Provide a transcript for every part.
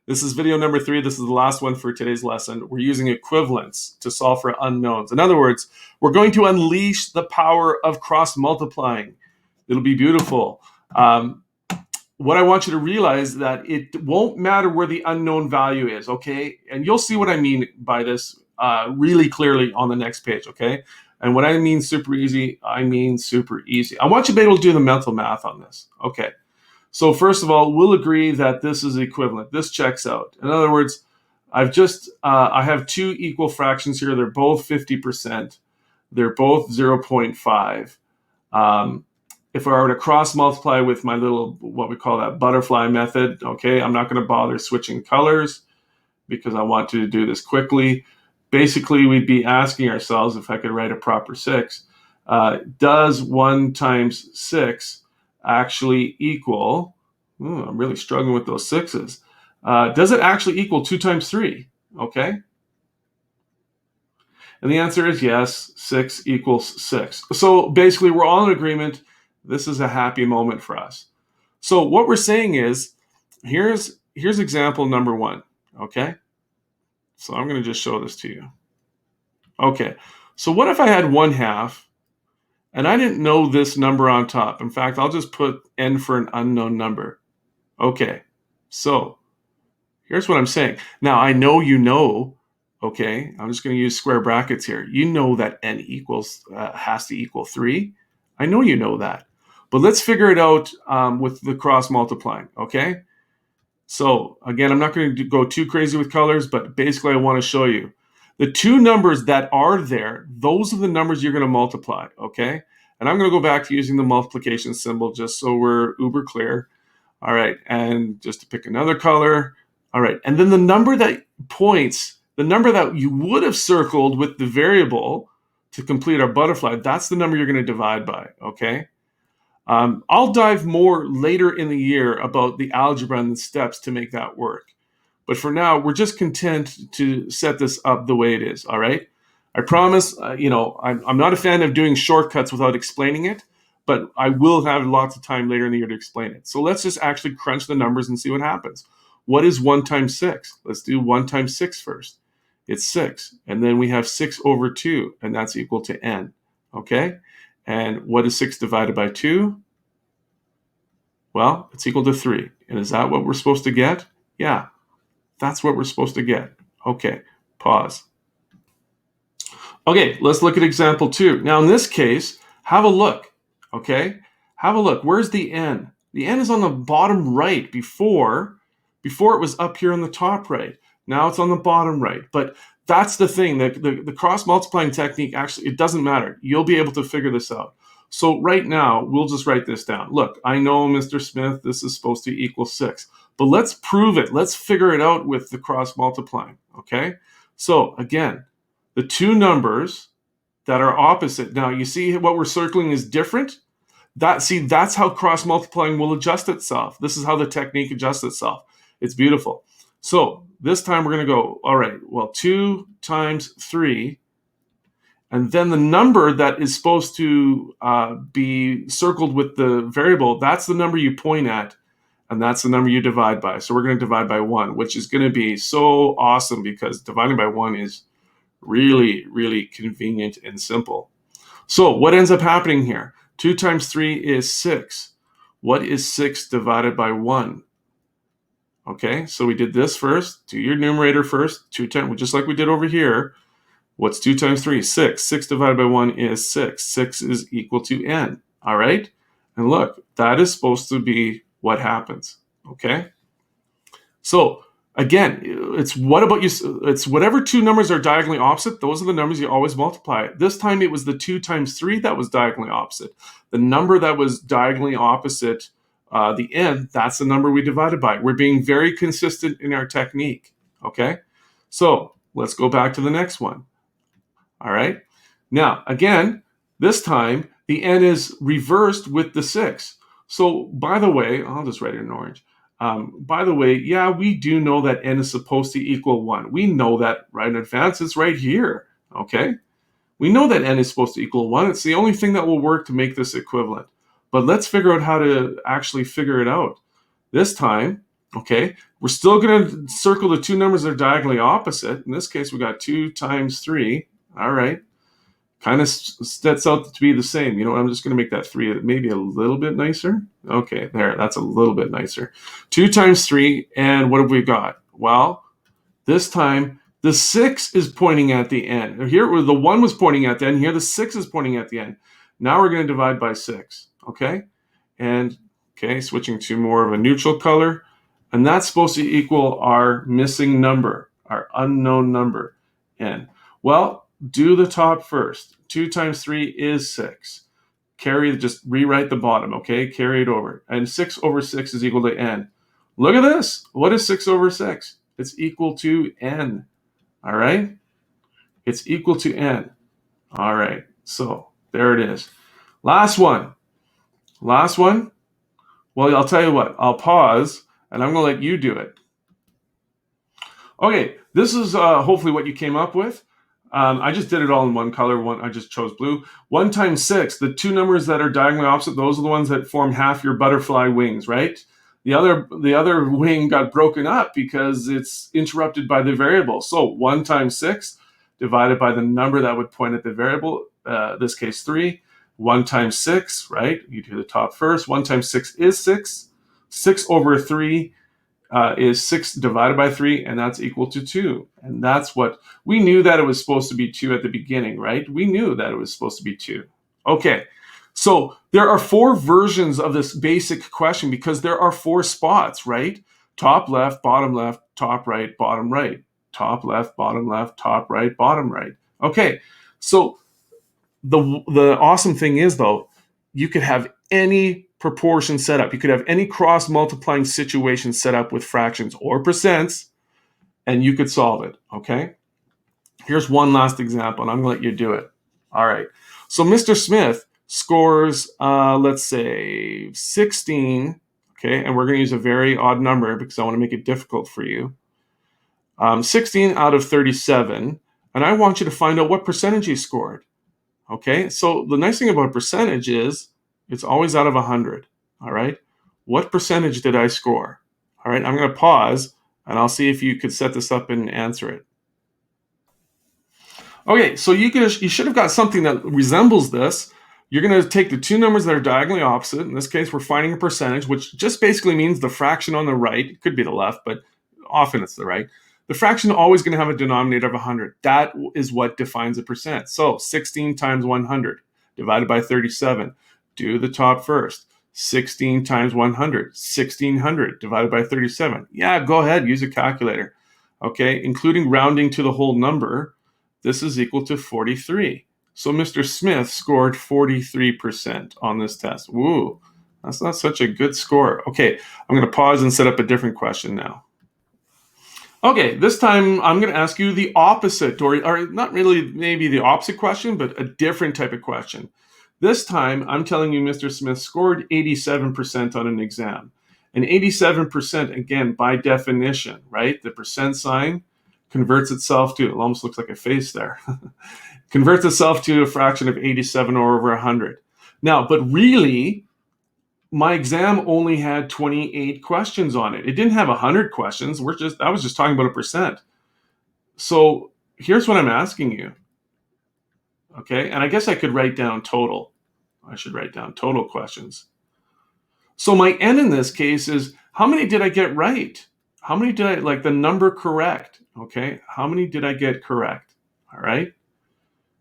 This is video number 3. This is the last one for today's lesson. We're using equivalents to solve for unknowns. In other words, we're going to unleash the power of cross-multiplying. It'll be beautiful. What I want you to realize that it won't matter where the unknown value is, okay? And you'll see what I mean by this really clearly on the next page, okay? And when I mean super easy, I mean super easy. I want you to be able to do the mental math on this, okay? So first of all, we'll agree that this is equivalent. This checks out. In other words, I have two equal fractions here. They're both 50%. They're both 0.5. If I were to cross multiply with my little, what we call that butterfly method, okay, I'm not going to bother switching colors because I want to do this quickly. Basically, we'd be asking ourselves, if I could write a proper 6, does 1 times 6 actually equal, I'm really struggling with those 6s. Does it actually equal 2 times 3? Okay. And the answer is yes, 6 equals 6. So basically, we're all in agreement. This is a happy moment for us. So what we're saying is, here's example number 1, okay? So I'm going to just show this to you. Okay, so what if I had 1/2 and I didn't know this number on top? In fact, I'll just put n for an unknown number. Okay, so here's what I'm saying. Now, I know you know, okay, I'm just going to use square brackets here. You know that n has to equal 3. I know you know that. But let's figure it out with the cross multiplying, okay? So again, I'm not going to go too crazy with colors, but basically I want to show you. The two numbers that are there, those are the numbers you're going to multiply, okay? And I'm going to go back to using the multiplication symbol just so we're uber clear. All right, and just to pick another color. All right, and then the number that points, the number that you would have circled with the variable to complete our butterfly, that's the number you're going to divide by, okay? I'll dive more later in the year about the algebra and the steps to make that work. But for now, we're just content to set this up the way it is, all right? I promise, I'm not a fan of doing shortcuts without explaining it, but I will have lots of time later in the year to explain it. So let's just actually crunch the numbers and see what happens. What is 1 times 6? Let's do 1 times 6 first. It's 6. And then we have 6 over 2, and that's equal to n, okay? And what is 6 divided by 2? Well, it's equal to 3. And is that what we're supposed to get? Yeah, that's what we're supposed to get. Okay, pause. Okay, let's look at example 2. Now, in this case, have a look, okay? Have a look. Where's the n? The n is on the bottom right before it was up here on the top right. Now it's on the bottom right. But that's the thing. The cross-multiplying technique, actually, it doesn't matter. You'll be able to figure this out. So right now, we'll just write this down. Look, I know, Mr. Smith, this is supposed to equal 6. But let's prove it. Let's figure it out with the cross-multiplying, okay? So again, the two numbers that are opposite. Now, you see what we're circling is different? That's how cross-multiplying will adjust itself. This is how the technique adjusts itself. It's beautiful. So this time we're going to go, all right, well, 2 times 3. And then the number that is supposed to be circled with the variable, that's the number you point at, and that's the number you divide by. So we're going to divide by 1, which is going to be so awesome because dividing by 1 is really, really convenient and simple. So what ends up happening here? 2 times 3 is 6. What is 6 divided by 1? Okay, so we did this first. Do your numerator first. 2 times, just like we did over here. What's 2 times 3? 6. 6 divided by 1 is 6. 6 is equal to n. All right? And look, that is supposed to be what happens. Okay? So, again, it's whatever two numbers are diagonally opposite, those are the numbers you always multiply. This time it was the 2 times 3 that was diagonally opposite. The number that was diagonally opposite the n, that's the number we divided by. We're being very consistent in our technique. Okay? So, let's go back to the next one. All right. Now, again, this time the n is reversed with the 6. So, by the way, I'll just write it in orange. By the way, yeah, we do know that n is supposed to equal 1. We know that right in advance. It's right here. Okay. We know that n is supposed to equal 1. It's the only thing that will work to make this equivalent. But let's figure out how to actually figure it out. This time, okay, We're still going to circle the two numbers that are diagonally opposite. In this case, we got 2 times 3. All right. Kind of sets out to be the same. You know what? I'm just going to make that 3 maybe a little bit nicer. Okay, there. That's a little bit nicer. 2 times 3. And what have we got? Well, this time, the 6 is pointing at the end. Here, the 1 was pointing at the end. Here, the 6 is pointing at the end. Now we're going to divide by 6. Okay? And, okay, switching to more of a neutral color. And that's supposed to equal our missing number, our unknown number, n. Well, do the top first. 2 times 3 is 6. Just rewrite the bottom, okay? Carry it over. And 6 over 6 is equal to n. Look at this. What is 6 over 6? It's equal to n. All right? It's equal to n. All right. So there it is. Last one. Last one. Well, I'll tell you what. I'll pause, and I'm going to let you do it. Okay, this is hopefully what you came up with. I just did it all in one color. I just chose blue. 1 times 6, the two numbers that are diagonally opposite, those are the ones that form half your butterfly wings, right? The other wing got broken up because it's interrupted by the variable. So 1 times 6 divided by the number that would point at the variable, this case 3. 1 times 6, right? You do the top first. 1 times 6 is 6. 6 over 3 is 6 divided by 3, and that's equal to 2. And that's what we knew, that it was supposed to be 2 at the beginning, right? We knew that it was supposed to be 2. Okay, so there are 4 versions of this basic question because there are 4 spots, right? Top left, top right, bottom right. Top left, top right, bottom right. Okay, so the awesome thing is, though, you could have any proportion set up. You could have any cross-multiplying situation set up with fractions or percents, and you could solve it, okay? Here's one last example, and I'm going to let you do it. All right. So Mr. Smith scores, let's say, 16, okay? And we're going to use a very odd number because I want to make it difficult for you. 16 out of 37, and I want you to find out what percentage he scored. Okay, so the nice thing about a percentage is it's always out of 100. All right, what percentage did I score? All right, I'm going to pause and I'll see if you could set this up and answer it. Okay, so you should have got something that resembles this. You're going to take the two numbers that are diagonally opposite. In this case, we're finding a percentage, which just basically means the fraction on the right. It could be the left, but often it's the right. The fraction is always going to have a denominator of 100. That is what defines a percent. So 16 times 100 divided by 37. Do the top first. 16 times 100, 1600 divided by 37. Yeah, go ahead, use a calculator. Okay, including rounding to the whole number, this is equal to 43. So Mr. Smith scored 43% on this test. Woo, that's not such a good score. Okay, I'm going to pause and set up a different question now. Okay, this time I'm going to ask you the opposite, or not really maybe the opposite question, but a different type of question. This time I'm telling you Mr. Smith scored 87% on an exam. And 87%, again, by definition, right? The percent sign converts itself to, it almost looks like a face there, converts itself to a fraction of 87 or over 100. Now, but really, my exam only had 28 questions on it. It didn't have 100 questions. I was just talking about a percent. So here's what I'm asking you. Okay, and I guess I could write down total. I should write down total questions. So my n in this case is, how many did I get right? How many did I, like the number correct? Okay, how many did I get correct? All right.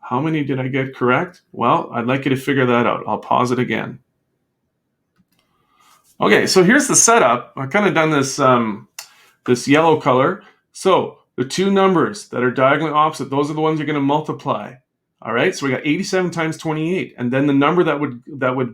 How many did I get correct? Well, I'd like you to figure that out. I'll pause it again. Okay, so here's the setup. I've kind of done this, this yellow color. So the two numbers that are diagonally opposite, those are the ones you're going to multiply. All right, so we got 87 times 28, and then the number that would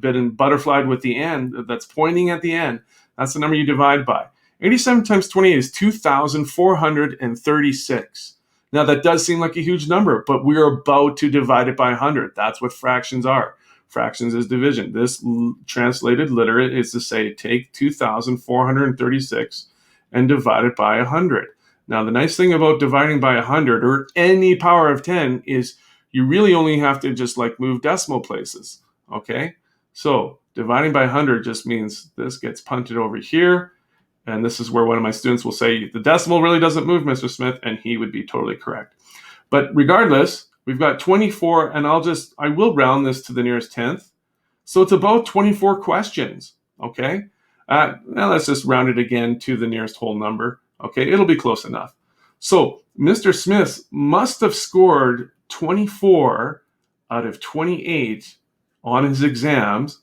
be butterflied with the end, that's pointing at the end, that's the number you divide by. 87 times 28 is 2,436. Now that does seem like a huge number, but we're about to divide it by 100. That's what fractions are. Fractions is division. This translated literate is to say take 2,436 and divide it by 100. Now the nice thing about dividing by 100 or any power of 10 is you really only have to just like move decimal places, okay? So dividing by 100 just means this gets punted over here, And this is where one of my students will say, the decimal really doesn't move, Mr. Smith, and he would be totally correct. But regardless, we've got 24, and I will round this to the nearest tenth. So it's about 24 questions, okay? Now let's just round it again to the nearest whole number. Okay, it'll be close enough. So Mr. Smith must have scored 24 out of 28 on his exams,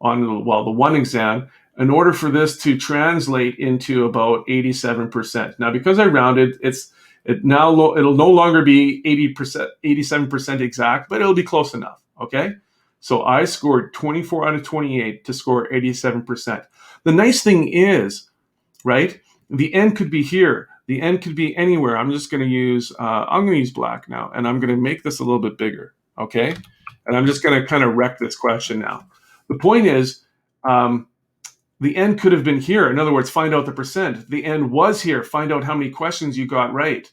the one exam, in order for this to translate into about 87%. Now, because I rounded, it'll no longer be 80%, 87% exact, but it'll be close enough, okay? So I scored 24 out of 28 to score 87%. The nice thing is, right, the end could be here. The end could be anywhere. I'm just going to use black now, and I'm going to make this a little bit bigger, okay? And I'm just going to kind of wreck this question now. The point is, the end could have been here. In other words, find out the percent. The end was here. Find out how many questions you got right.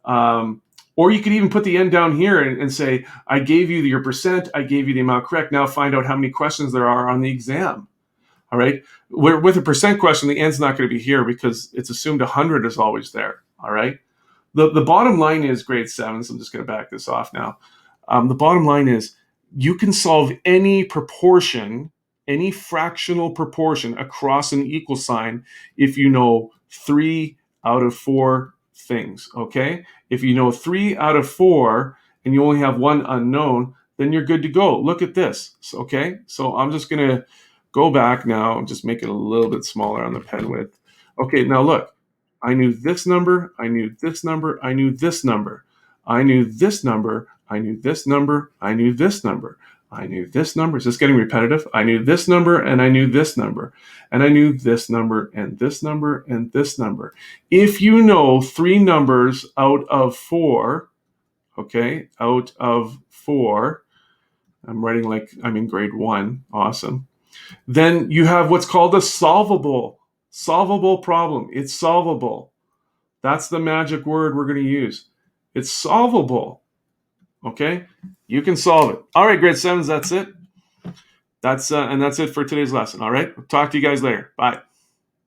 Or you could even put the end down here and say, I gave you your percent. I gave you the amount correct. Now find out how many questions there are on the exam. All right. With a percent question, the end's not going to be here because it's assumed 100 is always there. All right. The bottom line is grade 7. So I'm just going to back this off now. The bottom line is you can solve any proportion, any fractional proportion across an equal sign if you know 3 out of 4 things, okay? If you know 3 out of 4 and you only have one unknown, then you're good to go. Look at this, okay? So I'm just going to go back now and just make it a little bit smaller on the pen width. Okay, now look, I knew this number, I knew this number, I knew this number, I knew this number, I knew this number, I knew this number. I knew this number. Is this getting repetitive? I knew this number and I knew this number. And I knew this number and this number and this number. If you know 3 numbers out of 4, okay, out of 4, I'm writing like I'm in grade 1, awesome. Then you have what's called a solvable problem. It's solvable. That's the magic word we're going to use. It's solvable. Okay, you can solve it. All right, grade 7s, that's it. That's it for today's lesson. All right, talk to you guys later. Bye.